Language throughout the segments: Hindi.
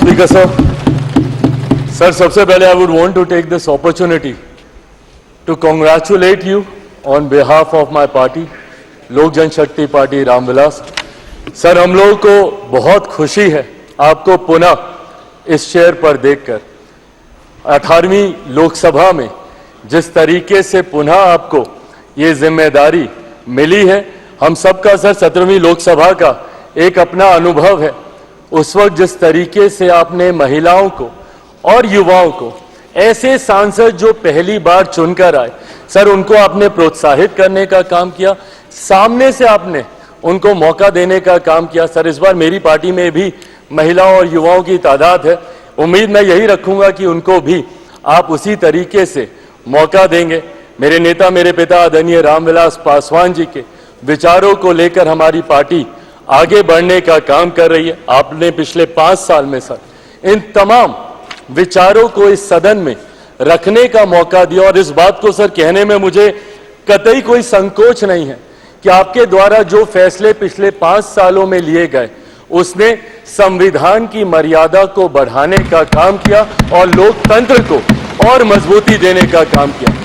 Speaker sir, सबसे पहले I would want to take this opportunity to congratulate you on behalf of my party, लोक जनशक्ति पार्टी रामविलास। सर, हम लोगों को बहुत खुशी है आपको पुनः इस चेयर पर देखकर। 18वीं लोकसभा में जिस तरीके से पुनः आपको ये जिम्मेदारी मिली है, हम सबका सर 17वीं लोकसभा का एक अपना अनुभव है। उस वक्त जिस तरीके से आपने महिलाओं को और युवाओं को, ऐसे सांसद जो पहली बार चुनकर आए, सर उनको आपने प्रोत्साहित करने का काम किया, सामने से आपने उनको मौका देने का काम किया। सर, इस बार मेरी पार्टी में भी महिलाओं और युवाओं की तादाद है, उम्मीद मैं यही रखूंगा कि उनको भी आप उसी तरीके से मौका देंगे। मेरे नेता, मेरे पिता आदरणीय रामविलास पासवान जी के विचारों को लेकर हमारी पार्टी आगे बढ़ने का काम कर रही है। आपने पिछले 5 साल में सर इन तमाम विचारों को इस सदन में रखने का मौका दिया, और इस बात को सर कहने में मुझे कतई कोई संकोच नहीं है कि आपके द्वारा जो फैसले पिछले 5 सालों में लिए गए, उसने संविधान की मर्यादा को बढ़ाने का काम किया और लोकतंत्र को और मजबूती देने का काम किया।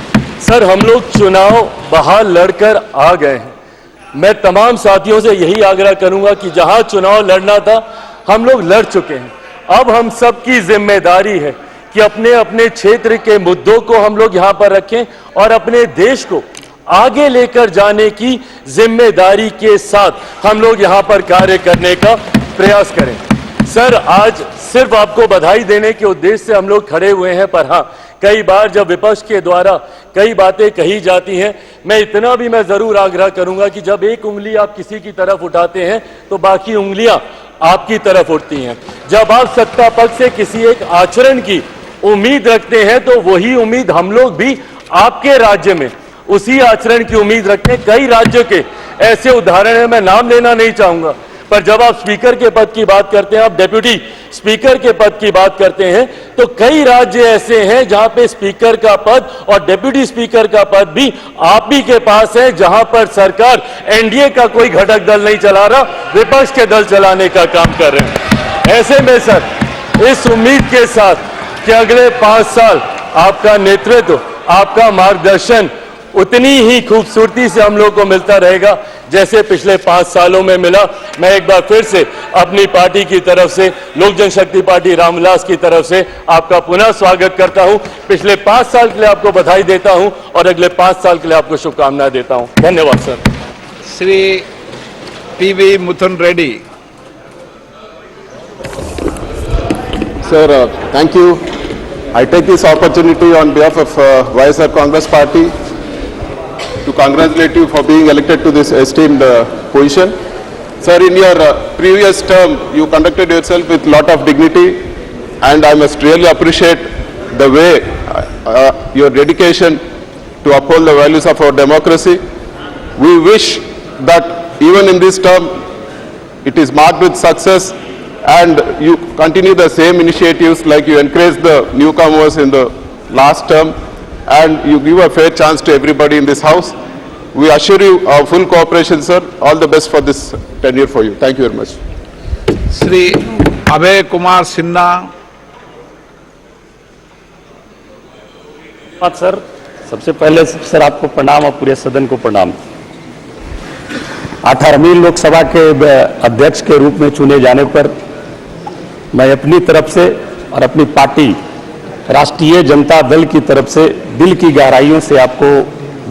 सर, हम लोग चुनाव बाहर लड़कर आ गए हैं। मैं तमाम साथियों से यही आग्रह करूंगा कि जहां चुनाव लड़ना था हम लोग लड़ चुके हैं। अब हम सबकी जिम्मेदारी है कि अपने अपने क्षेत्र के मुद्दों को हम लोग यहां पर रखें और अपने देश को आगे लेकर जाने की जिम्मेदारी के साथ हम लोग यहां पर कार्य करने का प्रयास करें। सर, आज सिर्फ आपको बधाई देने के उद्देश्य से हम लोग खड़े हुए हैं, पर हां, कई बार जब विपक्ष के द्वारा कई बातें कही जाती हैं, मैं इतना भी मैं जरूर आग्रह करूंगा कि जब एक उंगली आप किसी की तरफ उठाते हैं तो बाकी उंगलियां आपकी तरफ उठती हैं। जब आप सत्ता पक्ष से किसी एक आचरण की उम्मीद रखते हैं तो वही उम्मीद हम लोग भी आपके राज्य में उसी आचरण की उम्मीद रखते हैं। कई राज्यों के ऐसे उदाहरण हैं, मैं नाम लेना नहीं चाहूंगा, पर जब आप स्पीकर के पद की बात करते हैं, आप डेप्यूटी स्पीकर के पद की बात करते हैं, तो कई राज्य ऐसे हैं जहां पे स्पीकर का पद और डेप्यूटी स्पीकर का पद भी आप ही के पास है, जहां पर सरकार एनडीए का कोई घटक दल नहीं चला रहा, विपक्ष के दल चलाने का काम कर रहे हैं। ऐसे में सर, इस उम्मीद के साथ कि अगले 5 साल आपका नेतृत्व, आपका मार्गदर्शन उतनी ही खूबसूरती से हम लोग को मिलता रहेगा जैसे पिछले 5 सालों में मिला। मैं एक बार फिर से अपनी पार्टी की तरफ से, लोक जनशक्ति पार्टी रामविलास की तरफ से आपका पुनः स्वागत करता हूं। पिछले 5 साल के लिए आपको बधाई देता हूं और अगले 5 साल के लिए आपको शुभकामनाएं देता हूं। धन्यवाद sir. Shri PV Midhun Reddy. Sir, thank you. I take this opportunity on behalf of YSR Congress Party to congratulate you for being elected to this esteemed position. Sir, in your previous term, you conducted yourself with lot of dignity, and I must really appreciate the way your dedication to uphold the values of our democracy. We wish that even in this term, it is marked with success, and you continue the same initiatives like you encourage the newcomers in the last term, and you give a fair chance to everybody in this house. We assure you our full cooperation, sir. All the best for this tenure for you. Thank you very much. Shri Abhay Kumar Sinha. Sir, सबसे पहले सर आपको प्रणाम और पूरे सदन को प्रणाम। 18वीं लोकसभा के अध्यक्ष के रूप में चुने जाने पर मैं अपनी तरफ से और अपनी पार्टी राष्ट्रीय जनता दल की तरफ से दिल की गहराइयों से आपको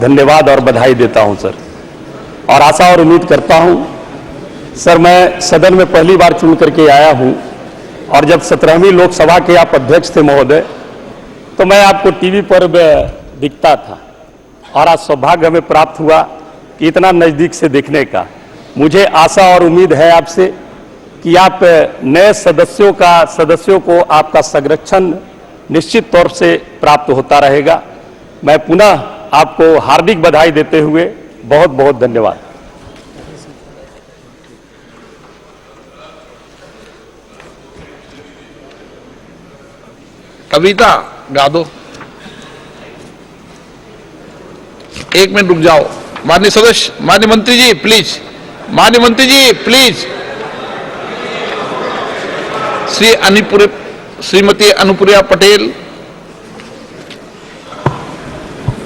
धन्यवाद और बधाई देता हूं सर, और आशा और उम्मीद करता हूं सर, मैं सदन में पहली बार चुन करके आया हूं, और जब 17वीं लोकसभा के आप अध्यक्ष थे महोदय, तो मैं आपको टीवी पर दिखता था, और आज सौभाग्य हमें प्राप्त हुआ कि इतना नज़दीक से देखने का। मुझे आशा और उम्मीद है आपसे कि आप नए सदस्यों को आपका संरक्षण निश्चित तौर से प्राप्त होता रहेगा। मैं पुनः आपको हार्दिक बधाई देते हुए बहुत बहुत धन्यवाद। कविता गा दो। 1 मिनट रुक जाओ। माननीय सदस्य, माननीय मंत्री जी प्लीज, माननीय मंत्री जी प्लीज। श्री श्रीमती अनुप्रिया पटेल,